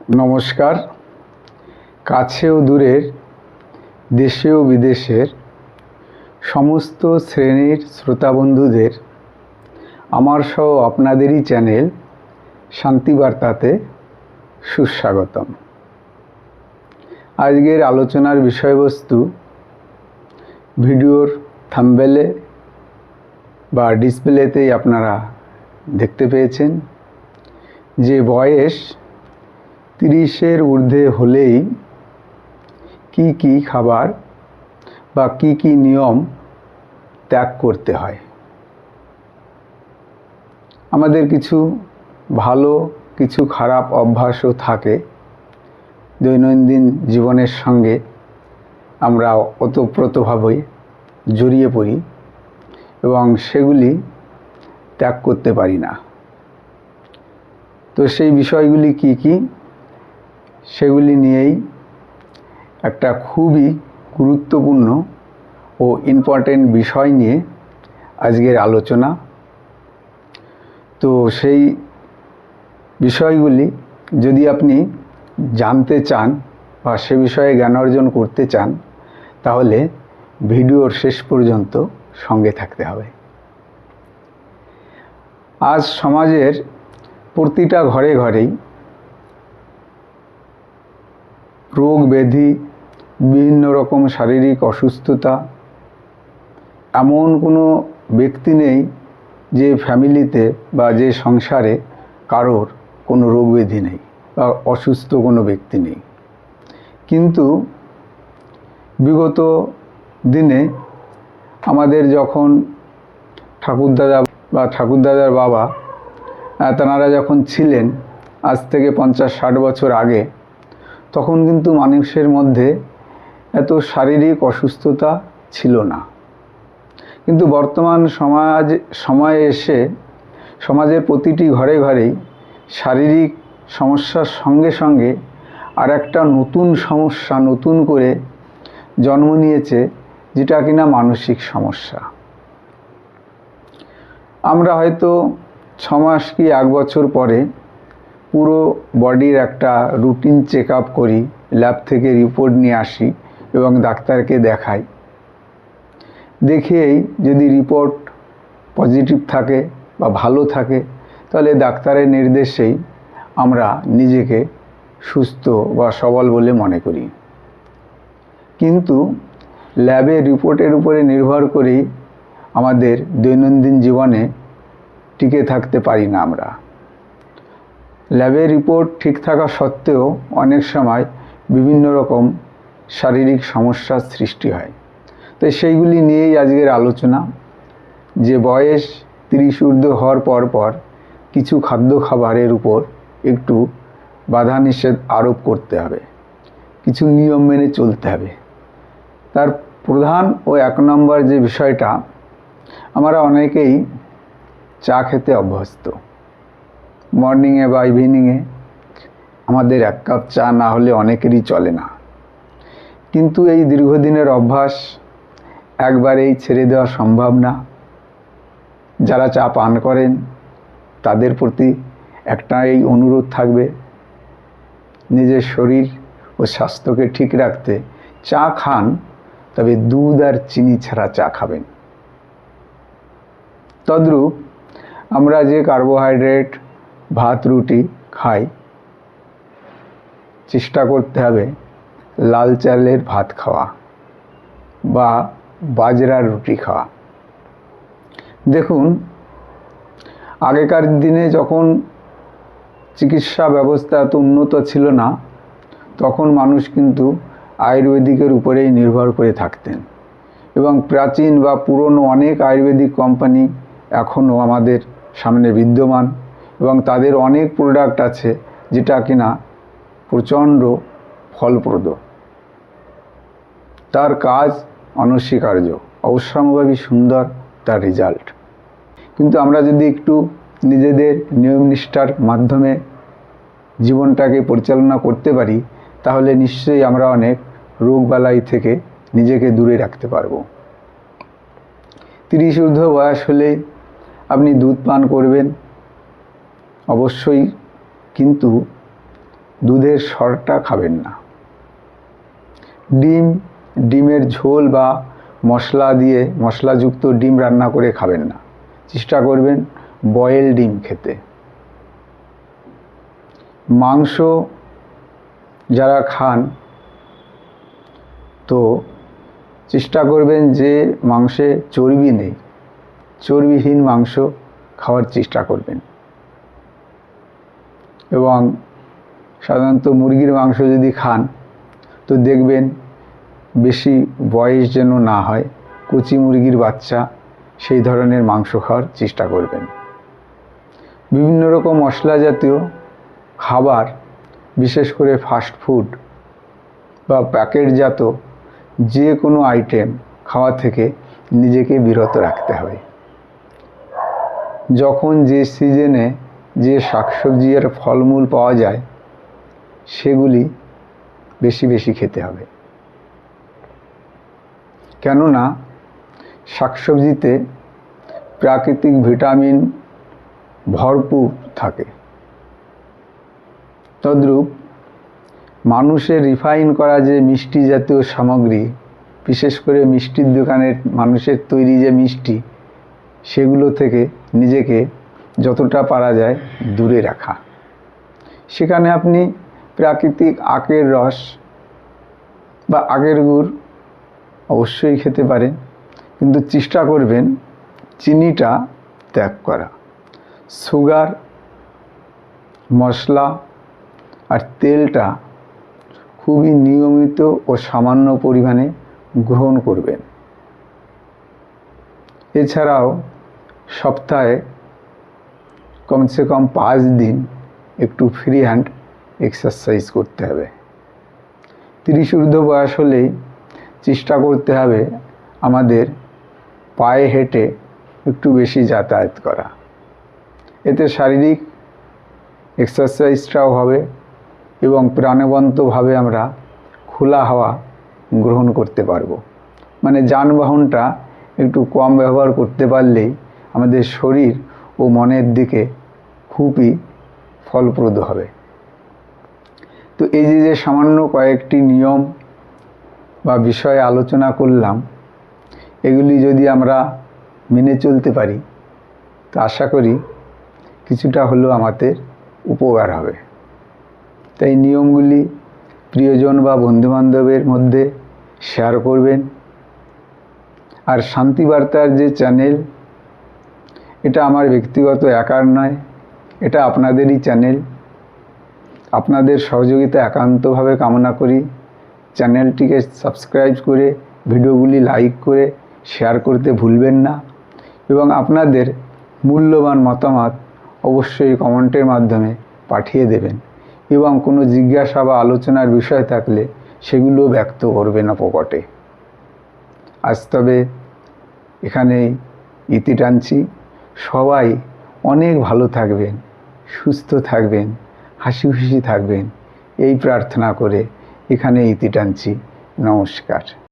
নমস্কার। কাছে ও দূরের, দেশে ও বিদেশের সমস্ত শ্রেণীর শ্রোতা বন্ধুদের আমার সহ আপনাদেরই চ্যানেল শান্তিবার্তাতে সুস্বাগতম। আজকের আলোচনার বিষয়বস্তু ভিডিওর থাম্বনেলে বা ডিসপ্লেতেই আপনারা দেখতে পেয়েছেন যে বয়স 30-এর ঊর্ধ্বে হলেই কি কি খাবার বা কি কি নিয়ম ত্যাগ করতে হয়। আমাদের কিছু ভালো কিছু খারাপ অভ্যাসও থাকে দৈনন্দিন জীবনের সঙ্গে আমরা ওতপ্রোতভাবে জড়িয়ে পড়ি এবং সেগুলি ত্যাগ করতে পারি না। তো সেই বিষয়গুলি কি কি সেগুলি নিয়েই একটা খুবই গুরুত্বপূর্ণ ও ইম্পর্টেন্ট বিষয় নিয়ে আজকের আলোচনা। তো সেই বিষয়গুলি যদি আপনি জানতে চান বা সে বিষয়ে জ্ঞান অর্জন করতে চান তাহলে ভিডিওর শেষ পর্যন্ত সঙ্গে থাকতে হবে। আজ সমাজের প্রতিটা ঘরে ঘরেই রোগ ব্যাধি, বিভিন্ন রকম শারীরিক অসুস্থতা, এমন কোনো ব্যক্তি নেই যে ফ্যামিলিতে বা যে সংসারে কারোর কোনো রোগ ব্যাধি নেই বা অসুস্থ কোনো ব্যক্তি নেই। কিন্তু বিগত দিনে আমাদের যখন ঠাকুরদাদা বা ঠাকুরদাদার বাবা তেনারা যখন ছিলেন আজ থেকে 50-60 বছর আগে, তখন কিন্তু মানুষের মধ্যে এত শারীরিক অসুস্থতা ছিল না। কিন্তু বর্তমান সময়ে এসে সমাজের প্রতিটি ঘরে ঘরেই শারীরিক সমস্যার সঙ্গে সঙ্গে আর একটা নতুন সমস্যা নতুন করে জন্ম নিয়েছে, যেটা কিনা মানসিক সমস্যা। আমরা হয়তো 6 মাস কি 1 বছর পরে পুরো বডির একটা রুটিন চেক আপ করি, ল্যাব থেকে রিপোর্ট নিয়ে আসি এবং ডাক্তারকে দেখাই। দেখেই যদি রিপোর্ট পজিটিভ থাকে বা ভালো থাকে তাহলে ডাক্তারের নির্দেশেই আমরা নিজেকে সুস্থ বা সবল বলে মনে করি। কিন্তু ল্যাবের রিপোর্টের উপরে নির্ভর করেই আমাদের দৈনন্দিন জীবনে টিকে থাকতে পারি না আমরা। ল্যাবের রিপোর্ট ঠিক থাকা সত্ত্বেও অনেক সময় বিভিন্ন রকম শারীরিক সমস্যার সৃষ্টি হয়। তো সেইগুলি নিয়েই আজকের আলোচনা, যে বয়স 30 ঊর্ধ্ব হওয়ার পর কিছু খাদ্য খাবারের উপর একটু বাধা নিষেধ আরোপ করতে হবে, কিছু নিয়ম মেনে চলতে হবে। তার প্রধান ও 1 নম্বর যে বিষয়টা, আমরা অনেকেই চা খেতে অভ্যস্ত। মর্নিংয়ে বা ইভিনিংয়ে আমাদের 1 কাপ চা না হলে অনেকেরই চলে না। কিন্তু এই দীর্ঘদিনের অভ্যাস একবারেই ছেড়ে দেওয়া সম্ভব না। যারা চা পান করেন তাদের প্রতি একটাই অনুরোধ থাকবে, নিজের শরীর ও স্বাস্থ্যকে ঠিক রাখতে চা খান, তবে দুধ আর চিনি ছাড়া চা খাবেন। তদ্রূপ আমরা যে কার্বোহাইড্রেট ভাত রুটি খাই, চেষ্টা করতে হবে লাল চালের ভাত খাওয়া বা বাজরার রুটি খাওয়া। দেখুন, আগেকার দিনে যখন চিকিৎসা ব্যবস্থা এত উন্নত ছিল না, তখন মানুষ কিন্তু আয়ুর্বেদিকের উপরেই নির্ভর করে থাকতেন এবং প্রাচীন বা পুরনো অনেক আয়ুর্বেদিক কোম্পানি এখনও আমাদের সামনে বিদ্যমান এবং তাদের অনেক প্রোডাক্ট আছে যেটা কিনা প্রচণ্ড ফলপ্রদ। তার কাজ অনস্বীকার্য, অবশ্যম্ভাবী সুন্দর তার রেজাল্ট। কিন্তু আমরা যদি একটু নিজেদের নিয়ম নিষ্ঠার মাধ্যমে জীবনটাকে পরিচালনা করতে পারি তাহলে নিশ্চয়ই আমরা অনেক রোগবালাই থেকে নিজেকে দূরে রাখতে পারবো। 30 ঊর্ধ্ব বয়স হলে আপনি দুধ পান করবেন অবশ্যই, কিন্তু দুধের সরটা খাবেন না। ডিমের ঝোল বা মশলাযুক্ত ডিম রান্না করে খাবেন না। চেষ্টা করবেন বয়েল ডিম খেতে। মাংস যারা খান তো চেষ্টা করবেন যে মাংসে চর্বি নেই, চর্বিহীন মাংস খাওয়ার চেষ্টা করবেন। এবং সাধারণত মুরগির মাংস যদি খান তো দেখবেন বেশি বয়স যেন না হয়, কচি মুরগির বাচ্চা সেই ধরনের মাংস খাওয়ার চেষ্টা করবেন। বিভিন্ন রকম মশলা জাতীয় খাবার, বিশেষ করে ফাস্ট ফুড বা প্যাকেটজাত যে কোনো আইটেম খাওয়া থেকে নিজেকে বিরত রাখতে হবে। যখন যে সিজনে যে শাকসবজি আর ফলমূল পাওয়া যায় সেগুলি বেশি বেশি খেতে হবে। কেননা শাকসবজিতে প্রাকৃতিক ভিটামিন ভরপুর থাকে। তদ্রূপ মানুষের রিফাইন করা যে মিষ্টি জাতীয় সামগ্রী, বিশেষ করে মিষ্টির দোকানের মানুষের তৈরি যে মিষ্টি, সেগুলো থেকে নিজেকে যতটা পারা যায় দূরে রাখা। সেখানে আপনি প্রাকৃতিক আখের রস বা আখের গুড় অবশ্যই খেতে পারেন, কিন্তু চেষ্টা করবেন চিনিটা ত্যাগ করা। সুগার, মশলা আর তেলটা খুবই নিয়মিত ও সামান্য পরিমাণে গ্রহণ করবেন। এছাড়াও সপ্তাহে কমসে কম 5 দিন একটু ফ্রি হ্যান্ড এক্সারসাইজ করতে হবে। 30 ঊর্ধ্ব বয়স হলেই চেষ্টা করতে হবে আমাদের পায়ে হেঁটে একটু বেশি যাতায়াত করা। এতে শারীরিক এক্সারসাইজটাও হবে এবং প্রাণবন্তভাবে আমরা খোলা হাওয়া গ্রহণ করতে পারবো। মানে যানবাহনটা একটু কম ব্যবহার করতে পারলেই আমাদের শরীর ও মনের দিকে খুবই ফলপ্রদ হবে। তো এই যে সামান্য কয়েকটি নিয়ম বা বিষয়ে আলোচনা করলাম, এগুলি যদি আমরা মেনে চলতে পারি তো আশা করি কিছুটা হলেও আমাদের উপকার হবে। তাই নিয়মগুলি প্রিয়জন বা বন্ধুবান্ধবের মধ্যে শেয়ার করবেন। আর শান্তিবার্তার যে চ্যানেল, এটা আমার ব্যক্তিগত একার নয়, এটা আপনাদেরই চ্যানেল। আপনাদের সহযোগিতা একান্তভাবে কামনা করি। চ্যানেলটিকে সাবস্ক্রাইব করে ভিডিওগুলি লাইক করে শেয়ার করতে ভুলবেন না এবং আপনাদের মূল্যবান মতামত অবশ্যই কমেন্টের মাধ্যমে পাঠিয়ে দেবেন এবং কোনো জিজ্ঞাসা বা আলোচনার বিষয় থাকলে সেগুলো ব্যক্ত করবেন প্রকটে। আজ তবে এখানেই ইতি টানছি। সবাই অনেক ভালো থাকবেন, সুস্থ থাকবেন, হাসি খুশি থাকবেন, এই প্রার্থনা করে এখানে ইতি টানছি। নমস্কার।